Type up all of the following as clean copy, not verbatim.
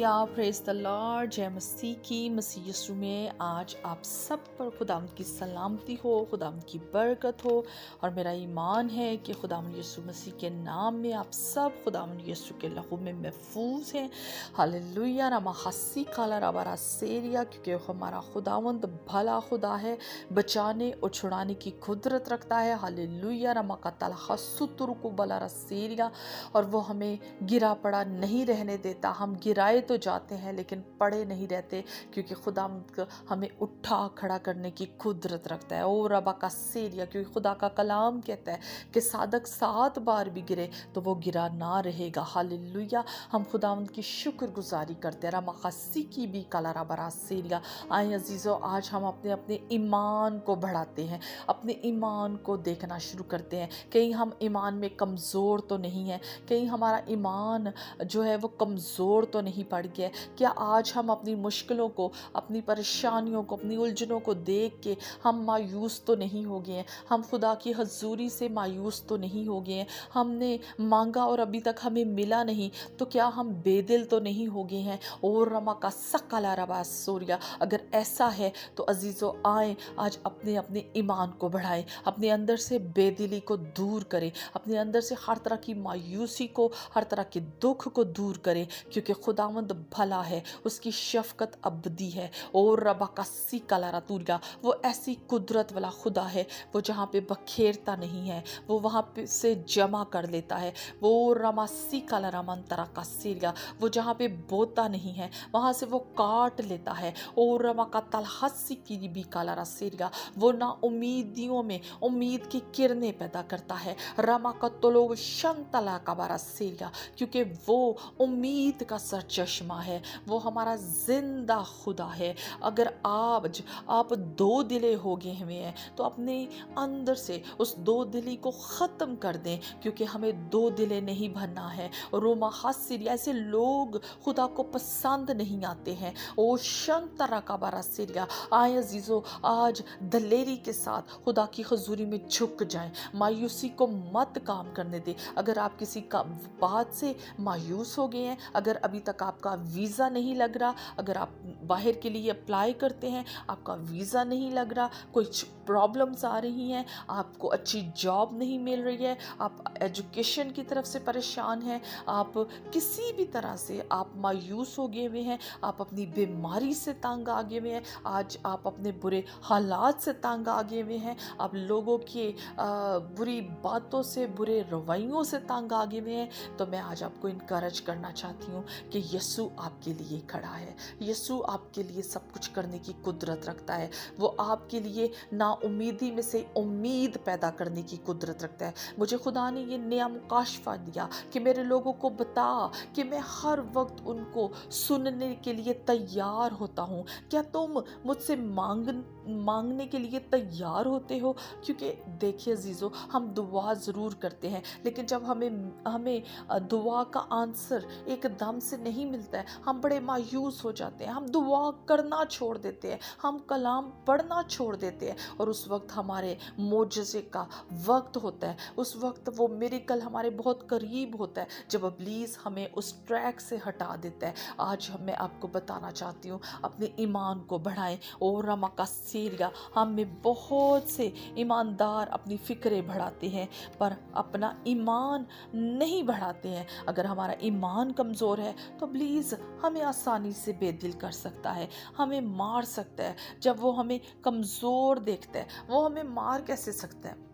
Hallelujah, praise the Lord. जय मसीह की। मसीह यीशु में आज आप सब पर खुदावंद की सलामती हो, खुदावंद की बरकत हो। और मेरा ईमान है कि खुदावंद यीशु मसीह के नाम में आप सब खुदावंद यीशु के लहू में महफूज हैं। हालेलुया, रमा हस्सी काला रबा सेरिया, क्योंकि हमारा खुदावंद भला खुदा है, बचाने और छुड़ाने की कुदरत रखता है। हालेलुया, रमा का तला हस्सुतुरु को बला रसेरिया, और वो हमें गिरा पड़ा नहीं रहने देता। हम गिराए तो जाते हैं लेकिन पड़े नहीं रहते, क्योंकि खुदा हमें उठा खड़ा करने की कुदरत रखता है। ओ रबा का सेरिया, क्योंकि खुदा का कलाम कहता है कि साधक 7 बार भी गिरे तो वो गिरा ना रहेगा। हालेलुया, हम खुदावंद की शुक्रगुजारी करते हैं। रमा खस्सी की भी काला रबा सेरिया। आए अजीज़ों, आज हम अपने अपने ईमान को बढ़ाते हैं, अपने ईमान को देखना शुरू करते हैं। कहीं हम ईमान में कमज़ोर तो नहीं है, कहीं हमारा ईमान जो है वो कमज़ोर तो नहीं पड़ गया। क्या आज हम अपनी मुश्किलों को, अपनी परेशानियों को, अपनी उलझनों को देख के हम मायूस तो नहीं हो गए हैं? हम खुदा की हजूरी से मायूस तो नहीं हो गए हैं? हमने मांगा और अभी तक हमें मिला नहीं, तो क्या हम बेदिल तो नहीं हो गए हैं? और रमा का सकला रबा सोरिया, अगर ऐसा है तो अजीज़ों आए आज अपने अपने ईमान को बढ़ाएं, अपने अंदर से बेदिली को दूर करें, अपने अंदर से हर तरह की मायूसी को, हर तरह के दुख को दूर करें, क्योंकि खुदावंद भला है, उसकी शफकत अबदी है। और रबा का सी काला रतूरिया, वो ऐसी कुदरत वाला खुदा है, वो जहाँ पे बखेरता नहीं है वो वहाँ पे से जमा कर लेता है। वो रमा सी काला रमन तरा का सीरिया, वो जहाँ पे बोता नहीं है वहाँ से वो काट लेता है। और रमा का तलहसी की भी काला रसीरिया, वो ना उम्मीदियों में उम्मीद की किरणें पैदा करता है। रमा का तलो शंतला का बारा सीरिया, क्योंकि वो उम्मीद का सरचश्मा है, वो हमारा जिंदा खुदा है। अगर आज आप दो दिले हो गए हुए हैं तो अपने अंदर से उस दो दिली को ख़त्म कर दें, क्योंकि हमें दो दिले नहीं बनना है। रोमा हासिर, ऐसे लोग खुदा को पसंद नहीं आते हैं। ओ शंतरा का बारा सीरिया, आए अजीज़ों, आज दलेरी के साथ खुदा की हजूरी में झुक जाएं, मायूसी को मत काम करने दें। अगर आप किसी का बात से मायूस हो गए हैं, अगर अभी तक आपका वीज़ा नहीं लग रहा, अगर आप बाहर के लिए अप्लाई करते हैं, आपका वीज़ा नहीं लग रहा, कुछ प्रॉब्लम्स आ रही हैं, आपको अच्छी जॉब नहीं मिल रही है, आप एजुकेशन की तरफ से परेशान हैं, आप किसी भी तरह से आप मायूस हो गए हुए हैं, आप अपनी बीमारी से तंग आ गए हुए हैं, आज आप अपने बुरे हालात से तंग आ गए हुए हैं, आप लोगों के बुरी बातों से, बुरे रवैयों से तंग आ गए हुए हैं, तो मैं आज आपको इनकरेज करना चाहती हूँ कि यीशु आपके लिए खड़ा है। यीशु आपके लिए सब कुछ करने की कुदरत रखता है। वो आपके लिए ना उम्मीदी में से उम्मीद पैदा करने की कुदरत रखता है। मुझे खुदा ने ये नया मुकाशफा दिया कि मेरे लोगों को बता कि मैं हर वक्त उनको सुनने के लिए तैयार होता हूँ। क्या तुम मुझसे मांगने के लिए तैयार होते हो? क्योंकि देखिए अजीज़ों, हम दुआ ज़रूर करते हैं, लेकिन जब हमें दुआ का आंसर एकदम से नहीं मिलता है, हम बड़े मायूस हो जाते हैं, हम दुआ करना छोड़ देते हैं, हम कलाम पढ़ना छोड़ देते हैं, और उस वक्त हमारे मोजज़े का वक्त होता है, उस वक्त वो मिरेकल हमारे बहुत करीब होता है, जब इब्लीस हमें उस ट्रैक से हटा देता है। आज मैं आपको बताना चाहती हूँ, अपने ईमान को बढ़ाएं। और रमा का सीरिया, हम में बहुत से ईमानदार अपनी फ़िक्रें बढ़ाते हैं पर अपना ईमान नहीं बढ़ाते हैं। अगर हमारा ईमान कमज़ोर है तो प्लीज़ हमें आसानी से बेदिल कर सकता है, हमें मार सकता है। जब वो हमें कमज़ोर देखता है, वो हमें मार कैसे सकता है?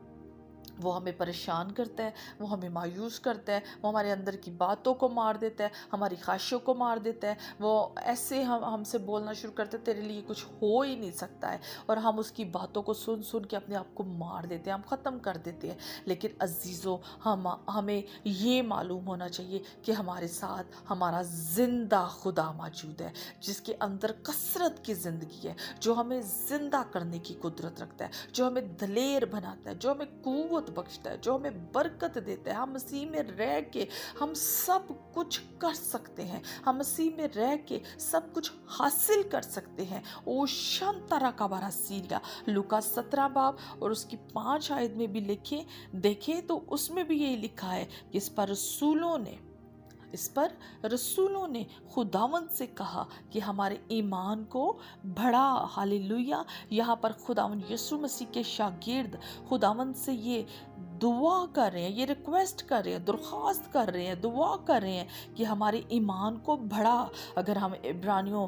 वो हमें परेशान करता है, वो हमें मायूस करता है, वो हमारे अंदर की बातों को मार देता है, हमारी ख्वाहिशों को मार देता है। वो ऐसे हमसे बोलना शुरू करते हैं, तेरे लिए कुछ हो ही नहीं सकता है, और हम उसकी बातों को सुन सुन के अपने आप को मार देते हैं, हम ख़त्म कर देते हैं। लेकिन अजीज़ों, हमें ये मालूम होना चाहिए कि हमारे साथ हमारा ज़िंदा खुदा मौजूद है, जिसके अंदर कसरत की ज़िंदगी है, जो हमें ज़िंदा करने की कुदरत रखता है, जो हमें दलेर बनाता है, जो हमें कुव्वत बख्शता है, जो हमें बरकत देता है। हम मसीह में रह के हम सब कुछ कर सकते हैं, हम मसीह में रह के सब कुछ हासिल कर सकते हैं। ओ शंतरा का बारा सीरिया, लूका 17 बाब और उसकी 5 आयत में भी देखें तो उसमें भी यही लिखा है कि इस पर रसूलों ने इस पर रसूलों ने खुदावंद से कहा कि हमारे ईमान को बढ़ा। हालेलुया। यहाँ पर खुदावंद यीशु मसीह के शागिर्द खुदावंद से ये दुआ कर रहे हैं, ये रिक्वेस्ट कर रहे हैं, दरख्वास्त कर रहे हैं, दुआ कर रहे हैं कि हमारे ईमान को बढ़ा। अगर हम इब्रानियों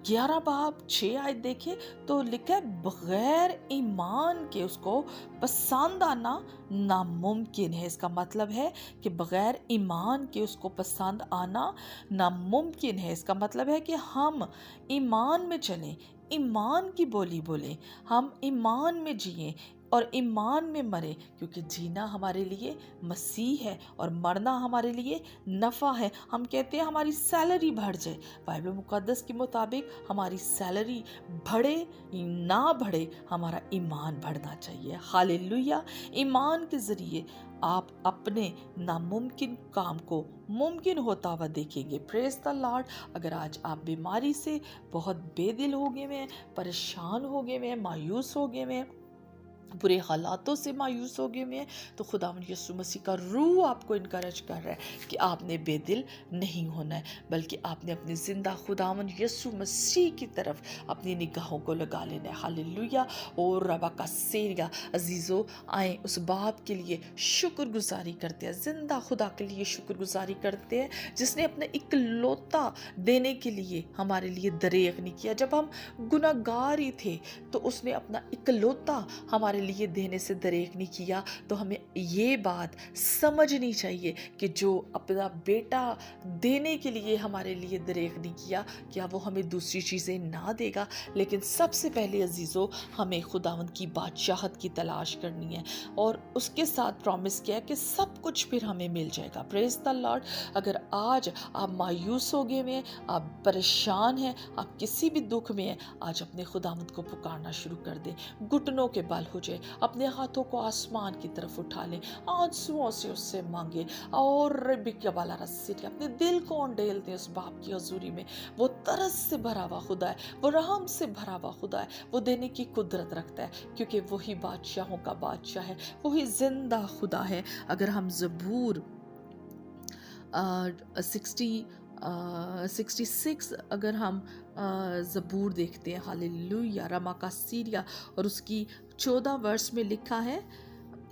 11 बाब 6 आयत देखें तो लिखा है बगैर ईमान के उसको पसंद आना नामुमकिन है। इसका मतलब है कि बगैर ईमान के उसको पसंद आना नामुमकिन है। इसका मतलब है कि हम ईमान में चलें, ईमान की बोली बोलें, हम ईमान में जिएं और ईमान में मरे, क्योंकि जीना हमारे लिए मसीह है और मरना हमारे लिए नफ़ा है। हम कहते हैं हमारी सैलरी बढ़ जाए, बाइबल मुक़द्दस के मुताबिक हमारी सैलरी बढ़े ना बढ़े, हमारा ईमान बढ़ना चाहिए। हालेलुया। ईमान के ज़रिए आप अपने नामुमकिन काम को मुमकिन होता हुआ देखेंगे। Praise the Lord. अगर आज आप बीमारी से बहुत बेदिल हो गए हैं, परेशान हो गए हैं, मायूस हो गए हैं, बुरे हालातों से मायूस हो गए हैं, तो खुदावंद यीशु मसीह का रूह आपको इनकरेज कर रहा है कि आपने बेदिल नहीं होना है, बल्कि आपने अपनी जिंदा खुदावंद यीशु मसीह की तरफ अपनी निगाहों को लगा लेना है। हालेलुया। और रबा का सेरिया अजीज़ों, आए उस बाप के लिए शुक्रगुजारी करते हैं, जिंदा खुदा के लिए शुक्रगुजारी करते हैं जिसने अपने इकलौता देने के लिए हमारे लिए दरेग नहीं किया। जब हम गुनाहगार ही थे तो उसने अपना इकलौता हमारे लिए देने से दरेग नहीं किया। तो हमें ये बात समझनी चाहिए कि जो अपना बेटा देने के लिए हमारे लिए दरेग नहीं किया, क्या वो हमें दूसरी चीज़ें ना देगा? लेकिन सबसे पहले अजीज़ों, हमें खुदावंद की बादशाहत की तलाश करनी है और उसके साथ प्रॉमिस किया है कि सब कुछ फिर हमें मिल जाएगा। Praise the Lord. अगर आज आप मायूस हो गए हैं, आप परेशान हैं, आप किसी भी दुख में हैं, आज अपने खुदावंद को पुकारना शुरू कर दें, घुटनों के बल हो जाए, अपने हाथों को आसमान की तरफ उठा लें, आंसुओं से उससे मांगे और अपने दिल को उंडेल दें उस बाप की हजूरी में। वो तरस से भरा हुआ खुदा है, वो रहम से भरा हुआ खुदा है, वो देने की कुदरत रखता है, क्योंकि वही बादशाहों का बादशाह है, वही जिंदा खुदा है। अगर हम ज़बूर 66 अगर हम ज़बूर देखते हैं, हालेलुया, रमा का सीरिया, और उसकी 14 वर्ष में लिखा है,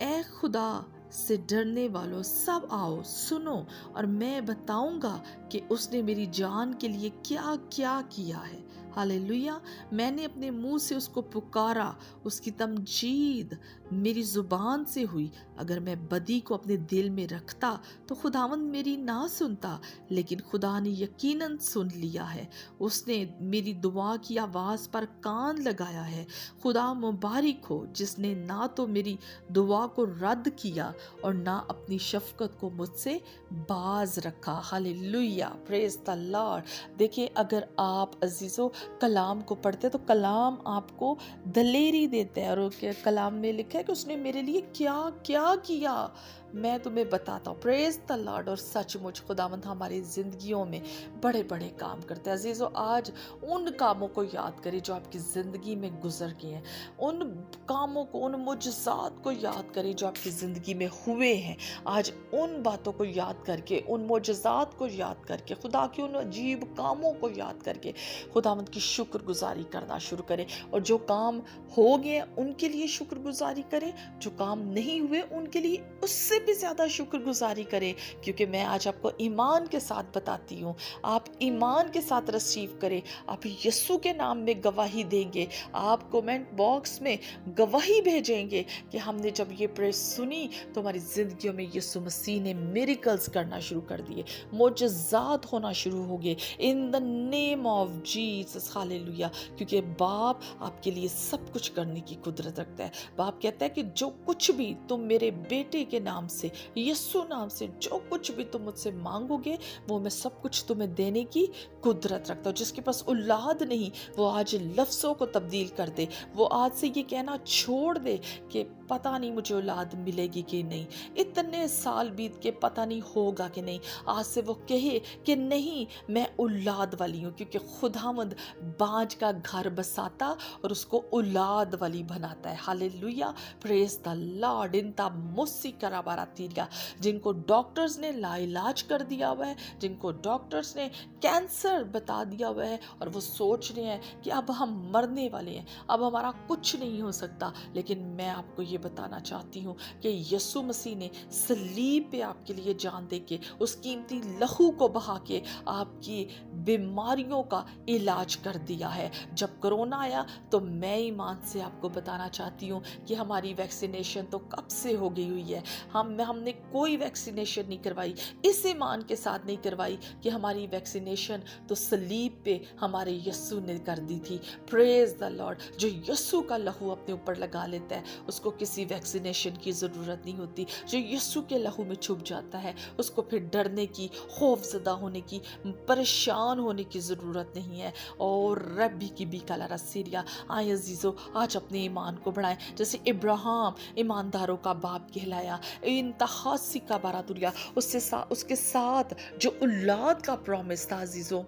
ए खुदा से डरने वालों सब आओ सुनो, और मैं बताऊंगा कि उसने मेरी जान के लिए क्या क्या किया है। हालेलुया। मैंने अपने मुंह से उसको पुकारा, उसकी तमजीद मेरी ज़ुबान से हुई। अगर मैं बदी को अपने दिल में रखता तो खुदावंद मेरी ना सुनता, लेकिन खुदा ने यकीनन सुन लिया है, उसने मेरी दुआ की आवाज़ पर कान लगाया है। खुदा मुबारक हो जिसने ना तो मेरी दुआ को रद्द किया और ना अपनी शफकत को मुझसे बाज रखा। हालेलुया। Praise the Lord. देखिए, अगर आप अजीज़ों कलाम को पढ़ते तो कलाम आपको दलेरी देता है, और कलाम में लिखा है कि उसने मेरे लिए क्या क्या किया, मैं तुम्हें बताता हूँ। Praise the Lord. और सचमुच खुदावंद हमारी ज़िंदगियों में बड़े बड़े काम करते हैं। अजीज़ों, आज उन कामों को याद करें जो आपकी ज़िंदगी में गुजर गए हैं, उन कामों को, उन मुजज़ात को याद करें जो आपकी ज़िंदगी में हुए हैं। आज उन बातों को याद करके, उन मुजज़ात को याद करके, खुदा के उन अजीब कामों को याद करके खुदावंद की शुक्रगुजारी करना शुरू करें। और जो काम हो गए उनके लिए शुक्रगुजारी करें, जो काम नहीं हुए उनके लिए उससे भी ज़्यादा शुक्रगुजारी करें। क्योंकि मैं आज आपको ईमान के साथ बताती हूँ, आप ईमान के साथ रिसीव करें, आप यीशु के नाम में गवाही देंगे, आप कमेंट बॉक्स में गवाही भेजेंगे कि हमने जब ये प्रेस सुनी तो हमारी ज़िंदगियों में यीशु मसीह ने मिरेकल्स करना शुरू कर दिए, मोजज़ात होना शुरू हो गए, in the name of Jesus. Hallelujah. क्योंकि बाप आपके लिए सब कुछ करने की कुदरत रखता है। बाप कहता है कि जो कुछ भी तुम मेरे बेटे के नाम से, यीशु नाम से, जो कुछ भी तुम मुझसे मांगोगे वो मैं सब कुछ तुम्हें देने की कुदरत रखता हूँ। जिसके पास औलाद नहीं वो आज लफ्ज़ों को तब्दील कर दे, वो आज से ये कहना छोड़ दे कि पता नहीं मुझे औलाद मिलेगी कि नहीं, इतने साल बीत के पता नहीं होगा कि नहीं। आज से वो कहे कि नहीं, मैं औलाद वाली हूँ, क्योंकि खुदावंद बाज का घर बसाता और उसको औलाद वाली बनाता है। हालेलुया। Praise the lord. इंता मुस्सी कराबारा बारातीरिया, जिनको डॉक्टर्स ने लाइलाज कर दिया हुआ है, जिनको डॉक्टर्स ने कैंसर बता दिया हुआ है और वो सोच रहे हैं कि अब हम मरने वाले हैं, अब हमारा कुछ नहीं हो सकता, लेकिन मैं आपको ये बताना चाहती हूँ कि यीशु मसीह ने सलीब पे आपके लिए जान दे के, उस कीमती लहू को बहा के आपकी बीमारियों का इलाज कर दिया है। जब कोरोना आया तो मैं ईमान से आपको बताना चाहती हूँ कि हमारी वैक्सीनेशन तो कब से हो गई हुई है, हमने कोई वैक्सीनेशन नहीं करवाई, इस ईमान के साथ नहीं करवाई कि हमारी वैक्सीनेशन तो सलीब पे हमारे यीशु ने कर दी थी। Praise the Lord. जो यीशु का लहू अपने ऊपर लगा लेता है उसको किसी वैक्सीनेशन की ज़रूरत नहीं होती। जो यीशु के लहू में छुप जाता है उसको फिर डरने की, खौफजदा होने की, परेशान होने की ज़रूरत नहीं है। और रबी की बीकाला रसीरिया, आए अजीज़ो आज अपने ईमान को बढ़ाएं। जैसे इब्राहिम ईमानदारों का बाप कहलाया, इंतहासी का बारातुरिया, उसके साथ जो औलाद का प्रॉमिस था अजीज़ों,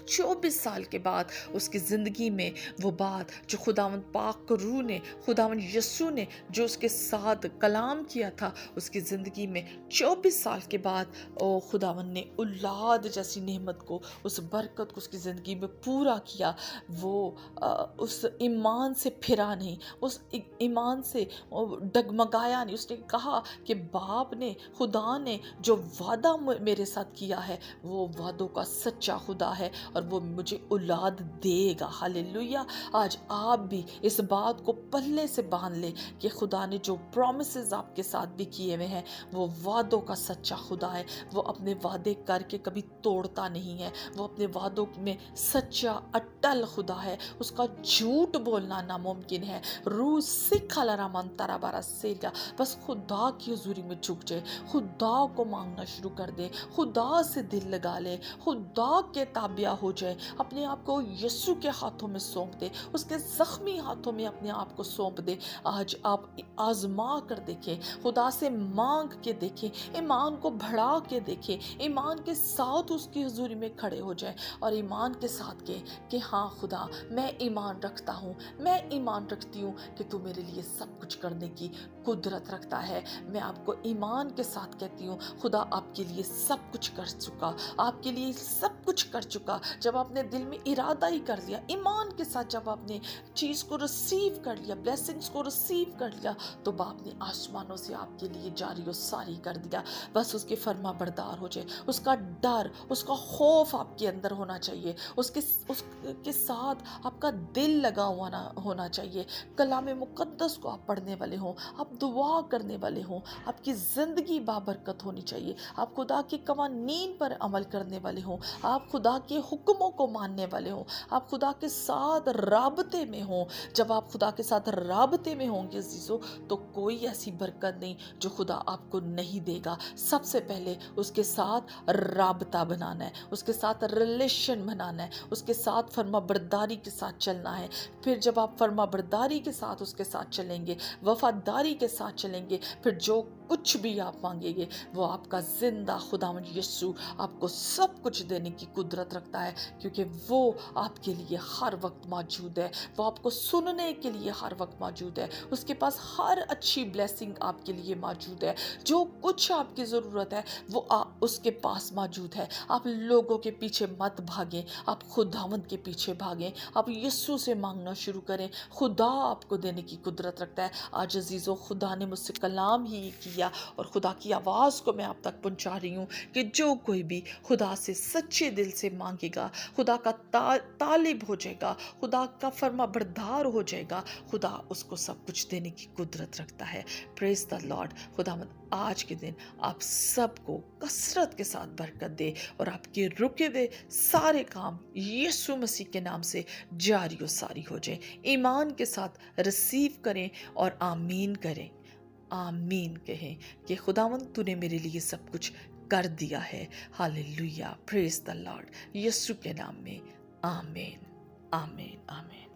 24 साल के बाद उसकी ज़िंदगी में वो बात जो खुदावंद पाक रूह ने, खुदावंद यीशु ने जो उसके साथ कलाम किया था, उसकी ज़िंदगी में 24 साल के बाद खुदावंद ने औलाद जैसी नेमत को, उस बरकत को उसकी ज़िंदगी में पूरा किया। वो उस ईमान से फिरा नहीं, उस ईमान से डगमगाया नहीं। उसने कहा कि बाप ने, खुदा ने जो वादा मेरे साथ किया है वो वादों का सच्चा खुदा है और वो मुझे औलाद देगा। हालेलुया। आज आप भी इस बात को पल्ले से बांध ले कि खुदा ने जो प्रॉमिसेस आपके साथ भी किए हुए हैं वो वादों का सच्चा खुदा है। वो अपने वादे करके कभी तोड़ता नहीं है, वो अपने वादों में सच्चा अटल खुदा है, उसका झूठ बोलना नामुमकिन है। रूह सिख मन तारा बारा सेगा, बस खुदा की हुजूरी में झुक जाए, खुदा को मांगना शुरू कर दे, खुदा से दिल लगा ले, खुदा के ताबिया हो जाए, अपने आप को यीशु के हाथों में सौंप दे, उसके जख्मी हाथों में अपने आप को सौंप दे। आज आप आजमा कर देखें, खुदा से मांग के देखें, ईमान को बढ़ा के देखें, ईमान के साथ उसकी हुजूरी में खड़े हो जाएं और ईमान के साथ कहें कि हाँ खुदा, मैं ईमान रखता हूँ, मैं ईमान रखती हूँ कि तू मेरे लिए सब कुछ करने की कुदरत रखता है। मैं आपको ईमान के साथ कहती हूँ, खुदा आपके लिए सब कुछ कर चुका, आपके लिए सब कुछ कर चुका। जब आपने दिल में इरादा ही कर लिया, ईमान के साथ जब आपने चीज़ को रिसीव कर लिया, ब्लेसिंग्स को रिसीव कर लिया, तो बाप ने आसमानों से आपके लिए जारी और सारी कर दिया। बस उसके फर्मा बरदार हो जाए, उसका डर, उसका खौफ आपके अंदर होना चाहिए, उसके साथ आपका दिल लगा हुआ होना चाहिए। कलाम मुकद्दस को आप पढ़ने वाले हों, आप दुआ करने वाले हों, आपकी ज़िंदगी बाबरकत होनी चाहिए, आप खुदा के कवानीन पर अमल करने वाले हों, आप खुदा के हुक्मों को मानने वाले हों, आप खुदा के साथ राबते में हों। जब आप खुदा के साथ राबते में होंगे अजीज़ों, तो कोई ऐसी बरकत नहीं जो खुदा आपको नहीं देगा। सबसे पहले उसके साथ राबता बनाना है, उसके साथ रिलेशन बनाना है, उसके साथ फर्मा बरदारी के साथ चलना है। फिर जब आप फर्मा बरदारी के साथ उसके साथ चलेंगे, वफादारी के साथ चलेंगे, फिर जो कुछ भी आप मांगेंगे वो आपका जिंदा खुदावंद यीशु आपको सब कुछ देने की कुदरत रखता है, क्योंकि वो आपके लिए हर वक्त मौजूद है, वो आपको सुनने के लिए हर वक्त मौजूद है, उसके पास हर अच्छी ब्लेसिंग आपके लिए मौजूद है। जो कुछ आपकी ज़रूरत है वो उसके पास मौजूद है। आप लोगों के पीछे मत भागें, आप खुदावंद के पीछे भागें, आप यीशु से मांगना शुरू करें, खुदा आपको देने की कुदरत रखता है। आज अजीज़ों, खुदा ने मुझसे कलाम ही किया और खुदा की आवाज़ को मैं आप तक पहुंचा रही हूँ कि जो कोई भी खुदा से सच्चे दिल से मांगेगा, खुदा का तालिब हो जाएगा, खुदा का फर्मा बरदार हो जाएगा, खुदा उसको सब कुछ देने की कुदरत रखता है। Praise the Lord. खुदावंद आज के दिन आप सबको कसरत के साथ बरकत दे और आपके रुके हुए सारे काम यीशु मसीह के नाम से जारी और सारी हो जाए। ईमान के साथ रिसीव करें और आमीन करें, आमीन कहें कि खुदावंद तूने मेरे लिए सब कुछ कर दिया है। हालेलुया। Praise the lord. यीशु के नाम में आमीन, आमीन, आमीन।